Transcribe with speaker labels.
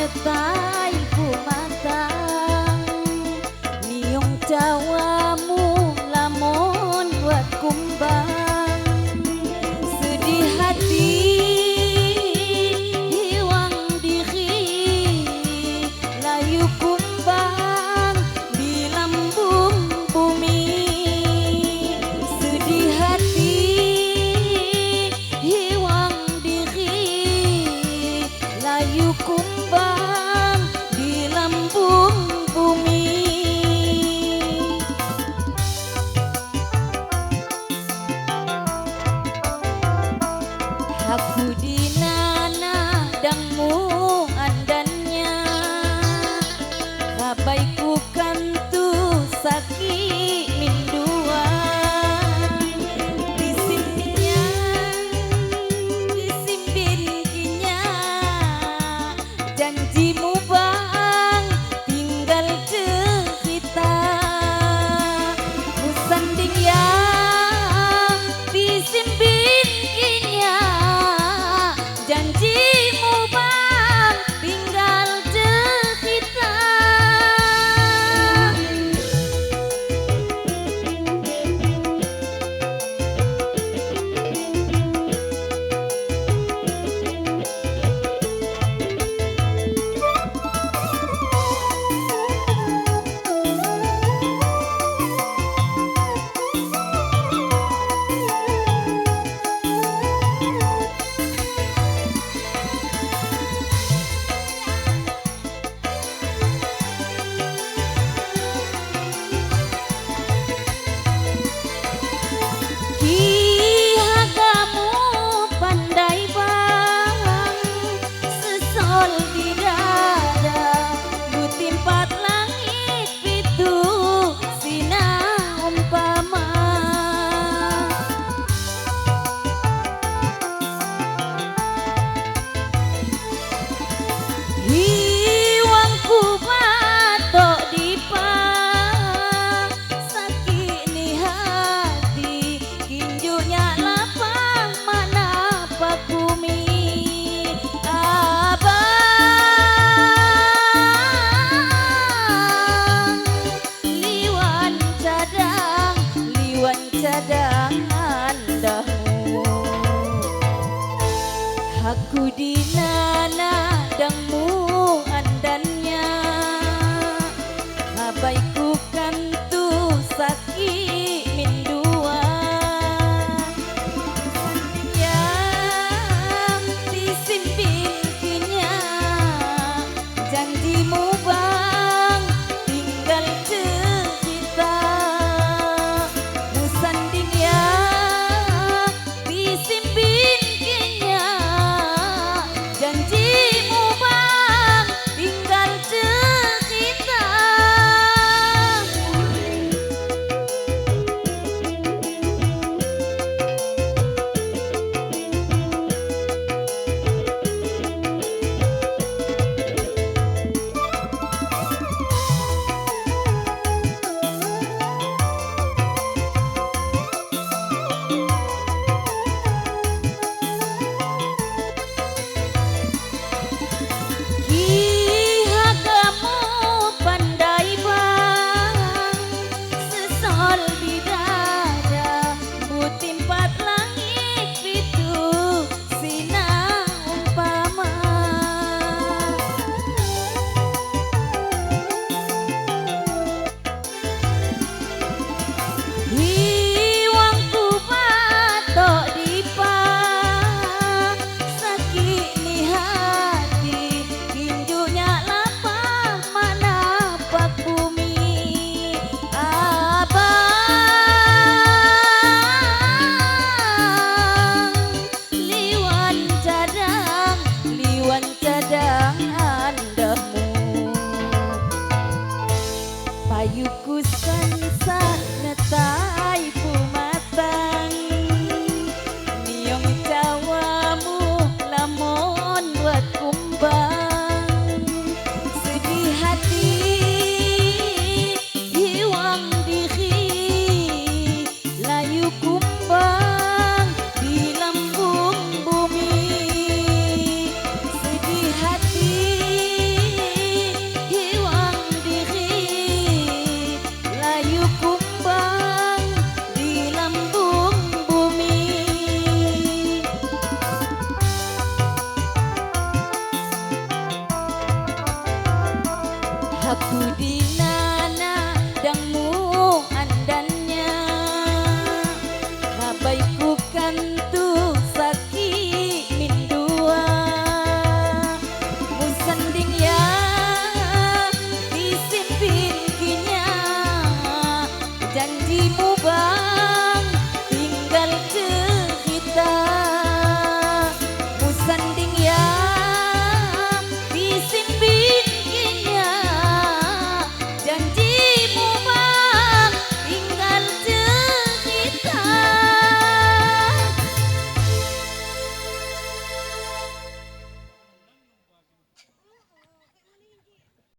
Speaker 1: ngetai ku matang niung jawamu lamun buat kumbang sedih hati hiwang diri layu kumbang di lambung bumi sedih hati hiwang diri layu kumbang di lambung bumi. Aku dinana dangmu andannya kabaiku kantu sakit minduan disimpinya disimpinkinya janjimu bang tinggal cerita kusanding ya disimpinkinya janjimu bang tinggal cerita. Kamu pandai bang sesol di dada butimpat langit pitu sinar umpama hiwangku batok dipa sakit ni hati kinjunya lapang mana pak bumi abang liwan cadangan dahmu aku dinana dangmu andannya abaiku kantu sakit minduan ya disimpinkinya janjimu bang tinggal cerita musanding ya disimpinkinya janjimu bang tinggal cerita. Kamu pandai bang sesol di dada butimpat langit pitu sinar umpama hiwangku batok dipa sakit ni hati kinjunya lapang mana pak bumi abang liwan cadangan dahmu payuku sansah ngetai ku matang niung jawamu lamun buat kumbang sedih hati hiwang diri layu kumbang di lambung bumi sedih hati Aku di